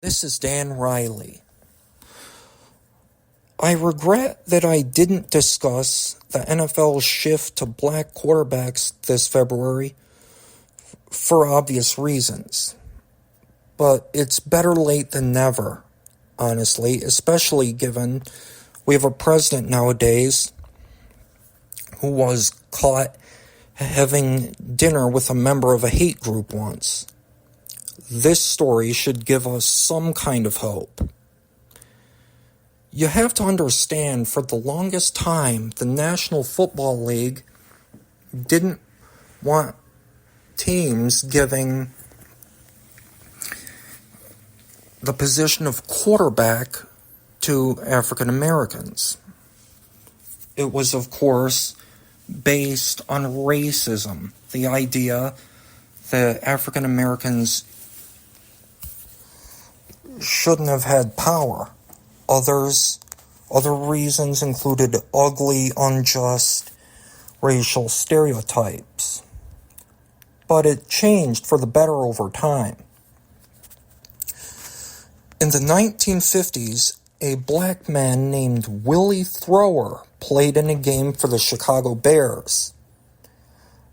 This is Dan Riley. I regret that I didn't discuss the NFL's shift to black quarterbacks this February for obvious reasons. But it's better late than never, honestly, especially given we have a president nowadays who was caught having dinner with a member of a hate group once. This story should give us some kind of hope. You have to understand, for the longest time, the National Football League didn't want teams giving the position of quarterback to African Americans. It was, of course, based on racism, the idea that African Americans shouldn't have had power. Other reasons included ugly, unjust racial stereotypes. But it changed for the better over time. In the 1950s, a black man named Willie Thrower played in a game for the Chicago Bears.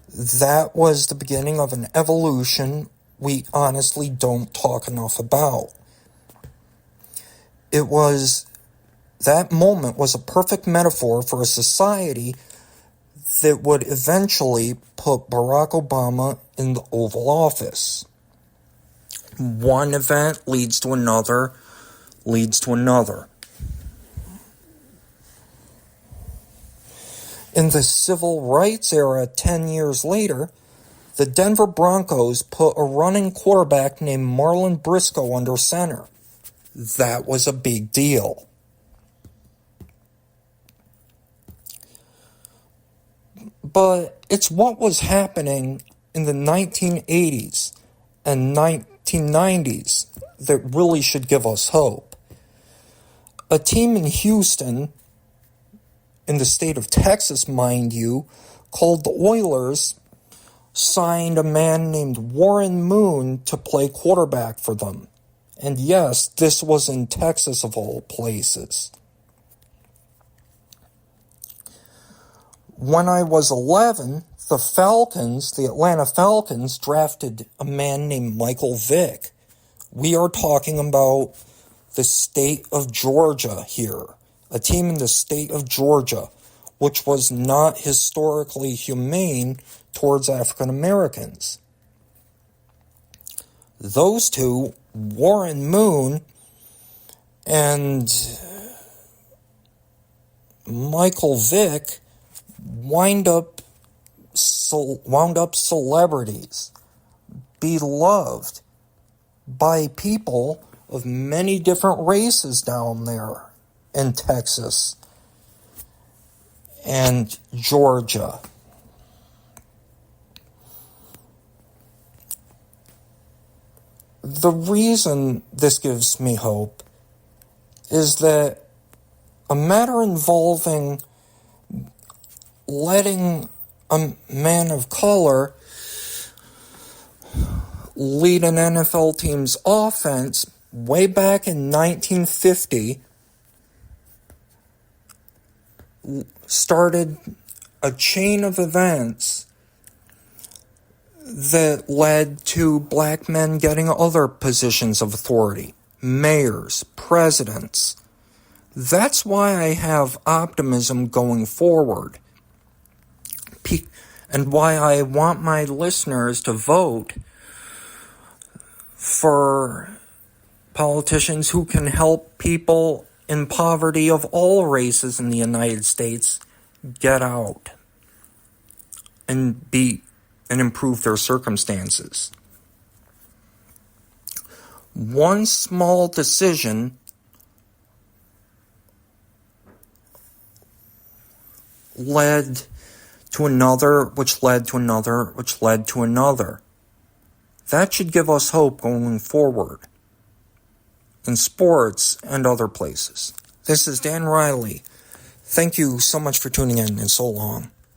That was the beginning of an evolution we honestly don't talk enough about. That moment was a perfect metaphor for a society that would eventually put Barack Obama in the Oval Office. One event leads to another. In the civil rights era 10 years later, the Denver Broncos put a running quarterback named Marlin Briscoe under center. That was a big deal. But it's what was happening in the 1980s and 1990s that really should give us hope. A team in Houston, in the state of Texas, mind you, called the Oilers, signed a man named Warren Moon to play quarterback for them. And yes, this was in Texas of all places. When I was 11, the Atlanta Falcons, drafted a man named Michael Vick. We are talking about the state of Georgia here. A team in the state of Georgia, which was not historically humane towards African Americans. Those two, Warren Moon and Michael Vick, wound up celebrities, beloved by people of many different races down there in Texas and Georgia. The reason this gives me hope is that a matter involving letting a man of color lead an NFL team's offense way back in 1950 started a chain of events that led to black men getting other positions of authority, mayors, presidents. That's why I have optimism going forward, and why I want my listeners to vote for politicians who can help people in poverty of all races in the United States get out and improve their circumstances. One small decision led to another, which led to another, which led to another. That should give us hope going forward in sports and other places. This is Dan Riley. Thank you so much for tuning in, and so long.